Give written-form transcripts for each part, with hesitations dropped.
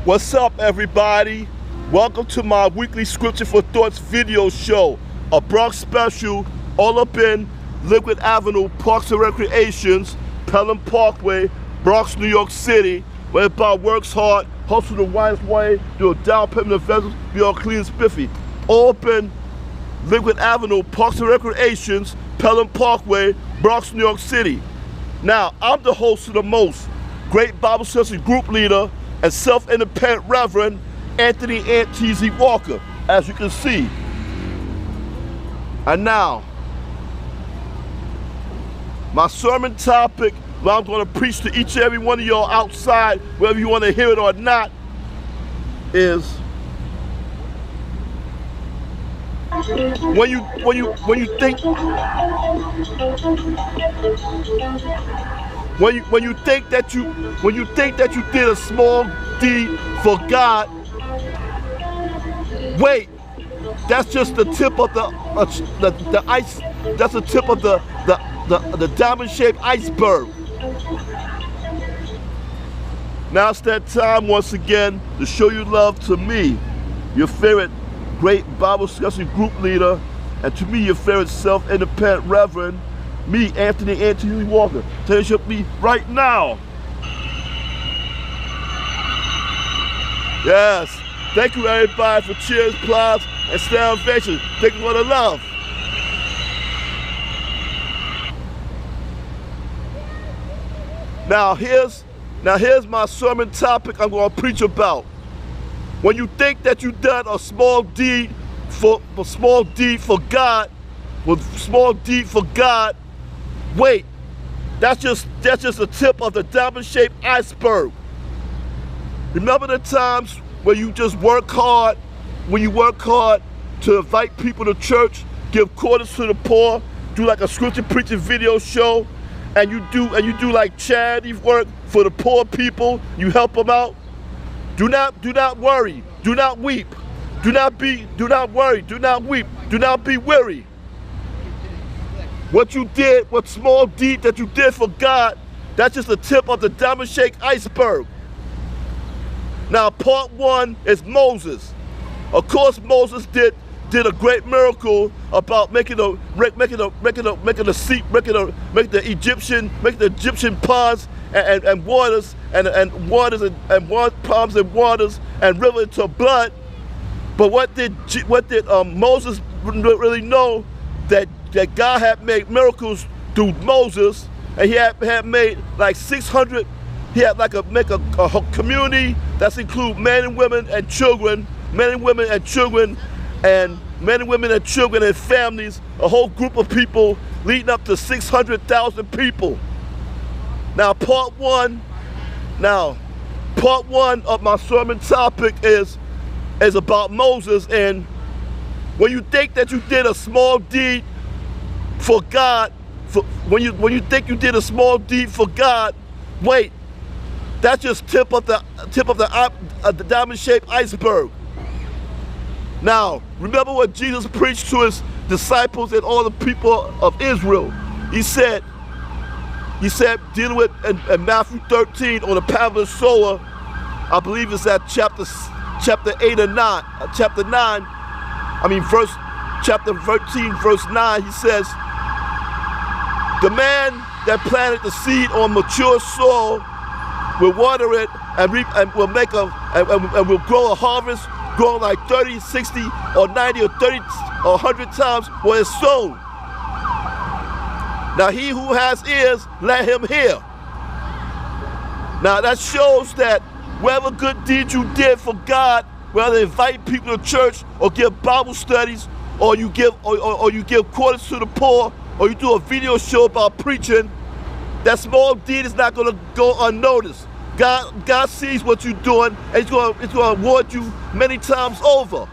What's up, everybody? Welcome to my weekly Scripture for Thoughts video show, a Bronx special all up in Liquid Avenue, Parks and Recreations, Pelham Parkway, Bronx, New York City, where everybody works hard, hustle the wisest way, do a down payment investment, be all clean and spiffy. All up in Liquid Avenue, Parks and Recreations, Pelham Parkway, Bronx, New York City. Now, I'm the host of the most great Bible study group leader and self-independent Reverend Anthony Ant T.Z. Walker, as you can see. And now, my sermon topic, where I'm going to preach to each and every one of y'all outside, whether you want to hear it or not, is when you think that you did a small deed for God, wait, that's just the tip of the ice. That's the tip of the diamond-shaped iceberg. Now it's that time once again to show you love to me, your favorite great Bible discussion group leader, and to me your favorite self-independent Reverend, me, Anthony Ant T.Z. Walker. Tell you me right now. Yes. Thank you everybody for cheers, applause, and stand ovation. Thank you for the love. Now here's my sermon topic I'm going to preach about. When you think that you've done a small deed for God, wait, that's just the tip of the diamond-shaped iceberg. Remember the times when you just work hard, to invite people to church, give quarters to the poor, do like a scripture preaching video show, and you do like charity work for the poor people, you help them out. Do not worry, do not weep, do not worry, do not weep, do not be weary. What small deed that you did for God, that's just the tip of the diamond-shaped iceberg. Now, part one is Moses. Of course, Moses did a great miracle about making the Egyptian ponds and waters and palms and waters and river into blood. But what did Moses really know? That God had made miracles through Moses, and he had made like 600. He had like make a community that's include men and women and children, and families, a whole group of people leading up to 600,000 people. Now part one of my sermon topic is about Moses. And when you think that you did a small deed for God, when you think you did a small deed for God, wait, that's just tip of the diamond-shaped iceberg. Now, remember what Jesus preached to his disciples and all the people of Israel. He said, dealing with in Matthew 13 on the parable of the sower, I believe it's at chapter 8 or 9, chapter 9. Chapter 13, verse 9. He says, the man that planted the seed on mature soil will water it and reap, and will grow a harvest, growing like 30, 60, or 90, or 30, or 100 times what is sown. Now he who has ears, let him hear. Now that shows that whatever good deed you did for God, whether invite people to church or give Bible studies, or you give quarters to the poor, or you do a video show about preaching, that small deed is not going to go unnoticed. God sees what you're doing, and He's going to reward you many times over.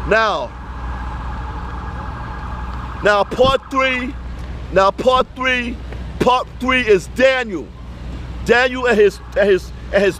Now part three is Daniel. Daniel and his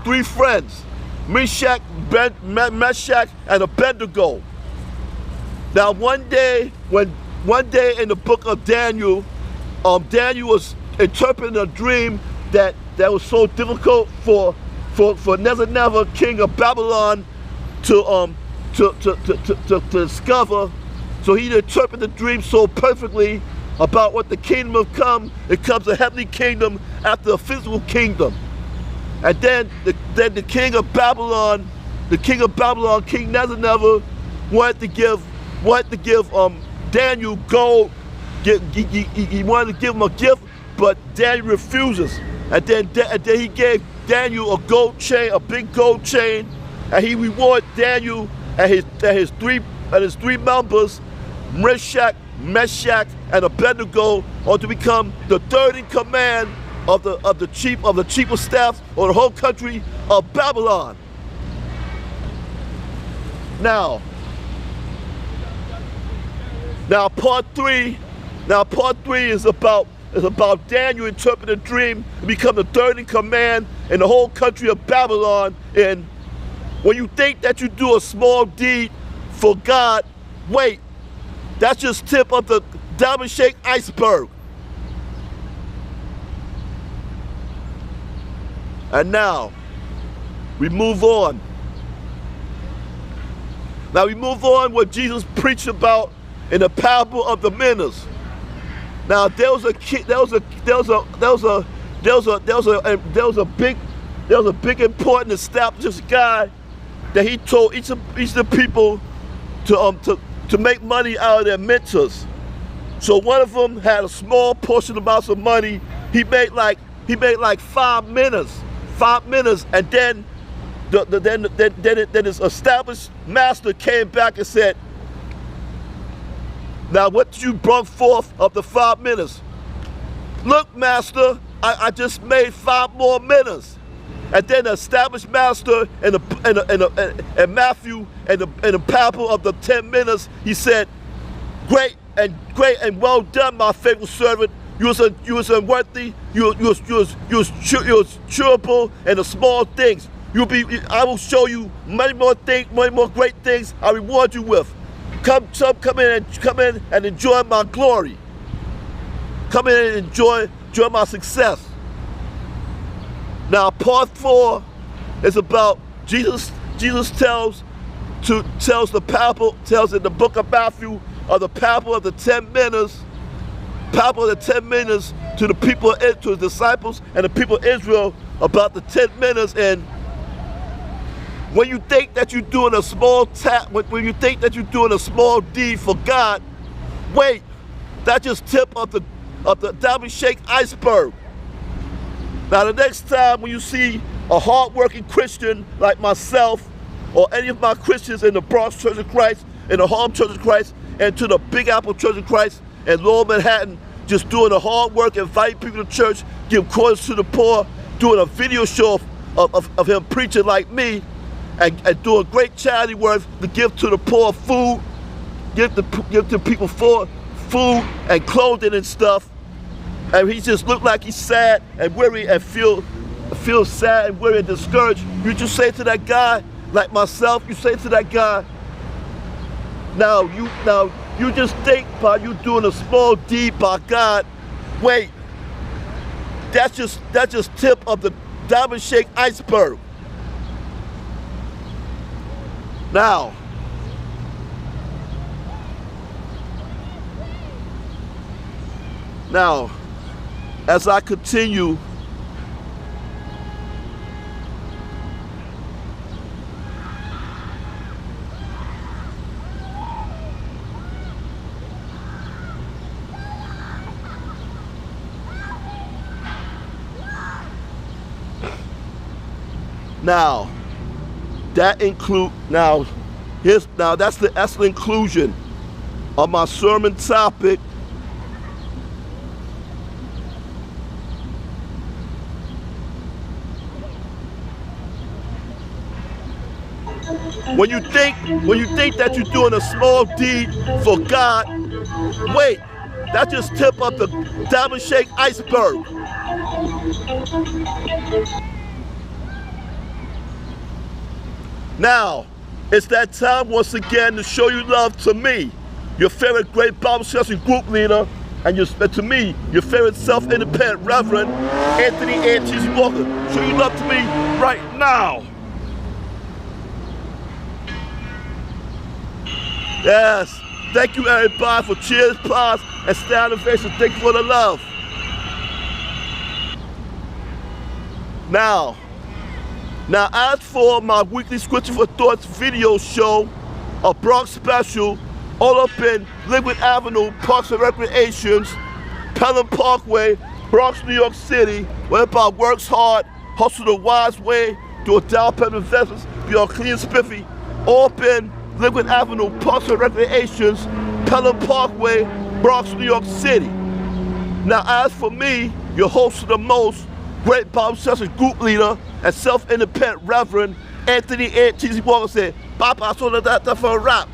three friends, Meshach, and Abednego. Now one day in the book of Daniel, Daniel was interpreting a dream that that was so difficult for Nebuchadnezzar, king of Babylon, to discover. So he interpreted the dream so perfectly about what the kingdom will come. It comes a heavenly kingdom after a physical kingdom. And then the king of Babylon, King Nebuchadnezzar, wanted to give Daniel gold. He wanted to give him a gift, but Daniel refuses. And then he gave Daniel a gold chain, a big gold chain, and he rewarded Daniel and his three members, Meshach, and Abednego, or to become the third in command of the chief of staff of the whole country of Babylon. Now part three is about Daniel interpreting a dream and become the third in command in the whole country of Babylon. And when you think that you do a small deed for God, wait, that's just tip of the diamond shaped iceberg. And now we move on. Now we move on what Jesus preached about in the parable of the minas. Now there was a big important established guy that he told each of the people to make money out of their mentors. So one of them had a small portion amounts of money. He made like 5 minas, and then his established master came back and said, "Now what you brought forth of the 5 minas? Look, master, I just made 5 more minas." And then the established master and Matthew and the parable of the 10 minas, he said, great and well done, my faithful servant. You was unworthy. You was curable in the small things. I will show you many more great things. I reward you with. Come in and enjoy my glory. Come in and enjoy my success. Now part 4 is about Jesus tells in the book of Matthew of the parable of the 10 minas. Parable of the 10 minas to the people, to his disciples and the people of Israel about the 10 minas. And when you think that you're doing a small when you think that you're doing a small deed for God, wait, that's just tip of the diamond shaped iceberg. Now the next time when you see a hard-working Christian like myself or any of my Christians in the Bronx Church of Christ, in the Harlem Church of Christ, and to the Big Apple Church of Christ in Lower Manhattan, just doing the hard work, inviting people to church, give quarters to the poor, doing a video show of him preaching like me, and doing great charity work to give to the poor food, give to people for food and clothing and stuff. And he just looked like he's sad and weary and feel sad and weary and discouraged. You just say to that guy, like myself, you say to that guy, now you just think by you doing a small deed by God, wait, that's just tip of the diamond shaped iceberg. Now as I continue, that's the inclusion of my sermon topic. When you think that you're doing a small deed for God, wait, that's just tip of the diamond shaped iceberg. Now, it's that time once again to show you love to me, your favorite great Bible discussion group leader, And to me, your favorite self-independent Reverend, Anthony A. Walker. Show your love to me right now. Yes. Thank you everybody for cheers, applause, and stand ovation. Thank you for the love. Now as for my weekly Scripture for Thoughts video show, a Bronx special, all up in Lydig Avenue, Parks and Recreations, Pelham Parkway, Bronx, New York City, where everybody works hard, hustle the wise way, do a down payment investments, be all clean and spiffy, all up in Lydig Avenue, Parks and Recreations, Pelham Parkway, Bronx, New York City. Now as for me, your host of the most, great whiteBossShorts group leader and self-independent Reverend Anthony A. Walker said, Papa, I saw that for a rap.